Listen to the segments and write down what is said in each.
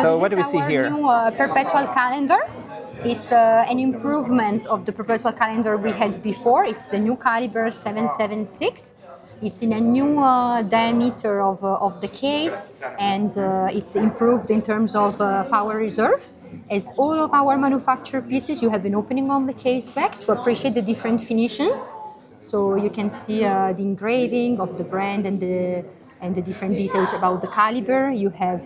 So what do we see This is here? our new Perpetual calendar. It's an improvement of the Perpetual calendar we had before. It's the new caliber 776. It's in a new diameter of the case, and it's improved in terms of power reserve. As all of our manufactured pieces, you have an opening on the case back to appreciate the different finishes. So you can see the engraving of the brand and the different details about the caliber. You have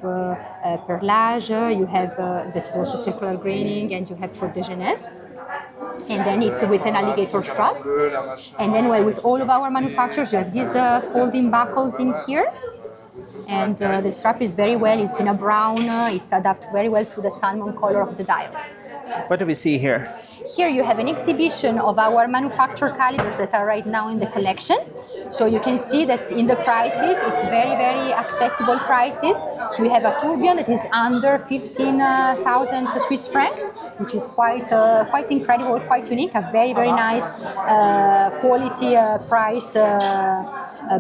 perlage, you have that is also circular graining, and you have Côte de Genève. And then it's with an alligator strap. And then with all of our manufacturers, you have these folding buckles in here. And the strap is very well, it's in a brown, it's adapted very well to the salmon color of the dial. What do we see here? Here you have an exhibition of our manufactured calibers that are right now in the collection. So you can see that in the prices, it's very, very accessible prices. So we have a tourbillon that is under 15,000 Swiss francs, which is quite incredible, quite unique, a very, very nice quality price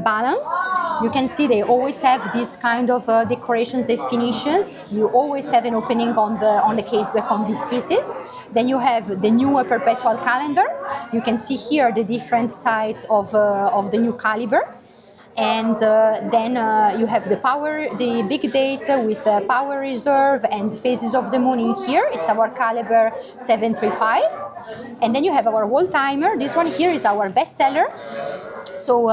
balance. You can see they always have this kind of decorations and finishes. You always have an opening on the case back on these pieces. Then you have the new Perpetual calendar. You can see here the different sides of the new caliber. And then you have the big date with power reserve and phases of the moon in here. It's our caliber 735. And then you have our Worldtimer. This one here is our bestseller. So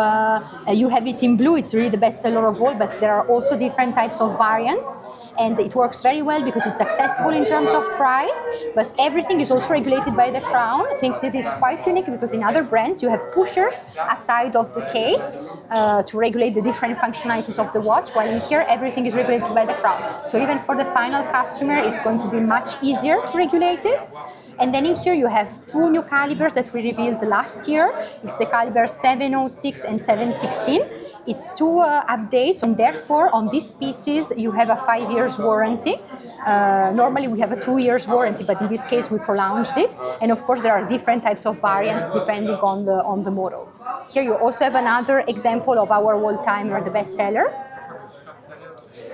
you have it in blue, it's really the best seller of all, but there are also different types of variants, and it works very well because it's accessible in terms of price, but everything is also regulated by the crown. I think it is quite unique because in other brands you have pushers aside of the case to regulate the different functionalities of the watch, while in here everything is regulated by the crown. So even for the final customer, it's going to be much easier to regulate it. And then in here you have two new calibers that we revealed last year. It's the caliber 706 and 716. It's two updates, and therefore on these pieces you have a 5 years warranty. Normally we have a 2 years warranty, but in this case we prolonged it. And of course there are different types of variants depending on the model. Here you also have another example of our Worldtimer, the bestseller.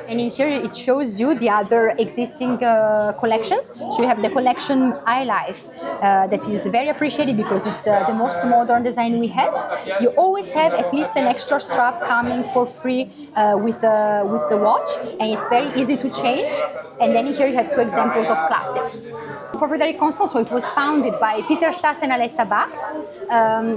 And in here it shows you the other existing collections. So you have the collection Highlife that is very appreciated because it's the most modern design we have. You always have at least an extra strap coming for free with the watch, and it's very easy to change. And then in here you have two examples of classics. For Frederique Constant, so it was founded by Peter Stas and Aletta Bax.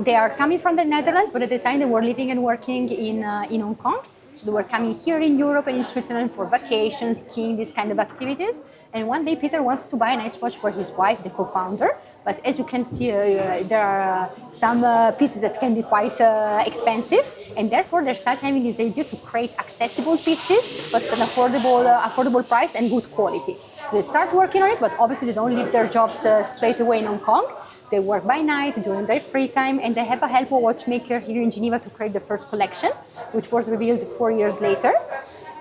They are coming from the Netherlands, but at the time they were living and working in Hong Kong. So they were coming here in Europe and in Switzerland for vacations, skiing, these kind of activities. And one day Peter wants to buy a nice watch for his wife, the co-founder. But as you can see, there are some pieces that can be quite expensive. And therefore they start having this idea to create accessible pieces, but at an affordable price and good quality. So they start working on it, but obviously they don't leave their jobs straight away in Hong Kong. They work by night during their free time, and they have a helper watchmaker here in Geneva to create the first collection, which was revealed 4 years later.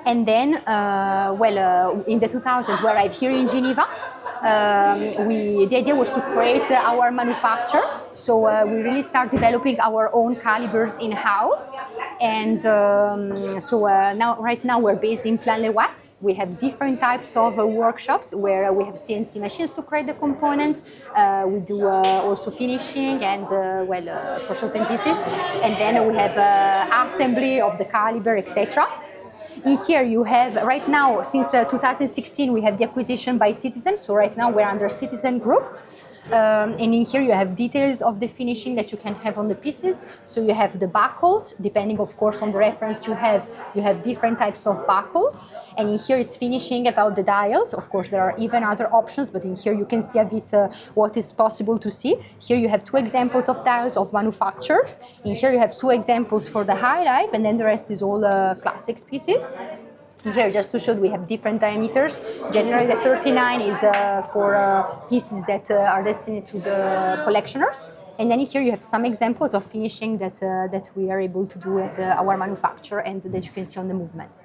And then, in the 2000s, we arrived here in Geneva. The idea was to create our manufacture. So we really start developing our own calibers in-house. And right now we're based in Plan-les-Ouates. We have different types of workshops where we have CNC machines to create the components. We do also finishing and for certain pieces. And then we have assembly of the caliber, etc. In here you have, right now, since 2016, we have the acquisition by Citizen. So right now we're under Citizen Group. And in here you have details of the finishing that you can have on the pieces. So you have the buckles, depending of course on the reference you have different types of buckles. And in here it's finishing about the dials. Of course there are even other options, but in here you can see a bit what is possible to see. Here you have two examples of dials of manufacturers. In here you have two examples for the Highlife, and then the rest is all classics pieces. Here, just to show, we have different diameters. Generally, the 39 is for pieces that are destined to the collectioners. And then here you have some examples of finishing that we are able to do at our manufacturer and that you can see on the movement.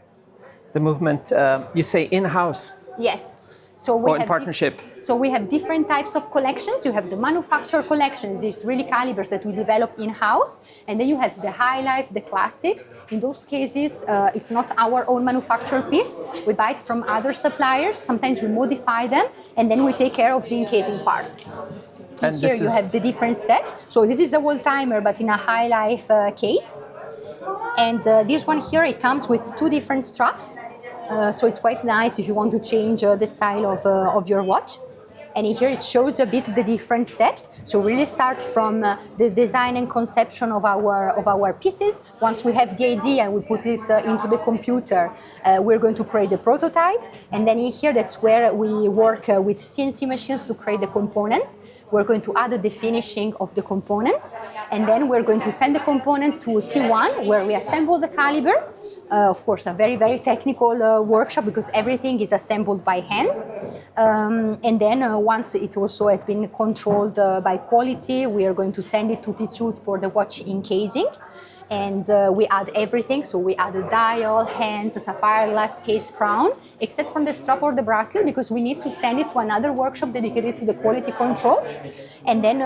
The movement, you say in-house? Yes. So we in have partnership. So we have different types of collections. You have the manufacturer collections, these really calibers that we develop in-house. And then you have the Highlife, the classics. In those cases, it's not our own manufacturer piece. We buy it from other suppliers. Sometimes we modify them, and then we take care of the encasing part. And here you have the different steps. So this is a Worldtimer, but in a Highlife case. And this one here, it comes with 2 different straps. So it's quite nice if you want to change the style of your watch. And here it shows a bit the different steps. So we really start from the design and conception of our pieces. Once we have the idea, we put it into the computer. We're going to create the prototype. And then here, that's where we work with CNC machines to create the components. We're going to add the finishing of the components, and then we're going to send the component to T1, where we assemble the caliber. Of course, a very, very technical workshop, because everything is assembled by hand. And then once it also has been controlled by quality, we are going to send it to T2 for the watch encasing. And we add everything, so we add a dial, hands, a sapphire glass case, crown, except from the strap or the bracelet, because we need to send it to another workshop dedicated to the quality control. And then,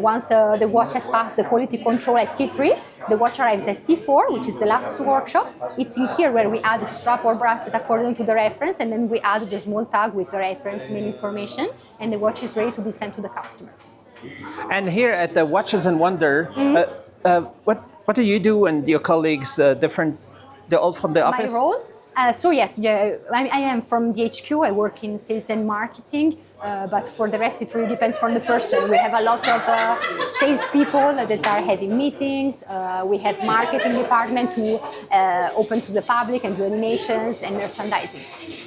once the watch has passed the quality control at T3, the watch arrives at T4, which is the last workshop. It's in here where we add the strap or bracelet according to the reference, and then we add the small tag with the reference main information, and the watch is ready to be sent to the customer. And here at the Watches and Wonder, what do you do and your colleagues they're all from the office? My role? I am from the HQ. I work in sales and marketing, but for the rest, it really depends from the person. We have a lot of salespeople that are having meetings. We have marketing department to open to the public and do animations and merchandising.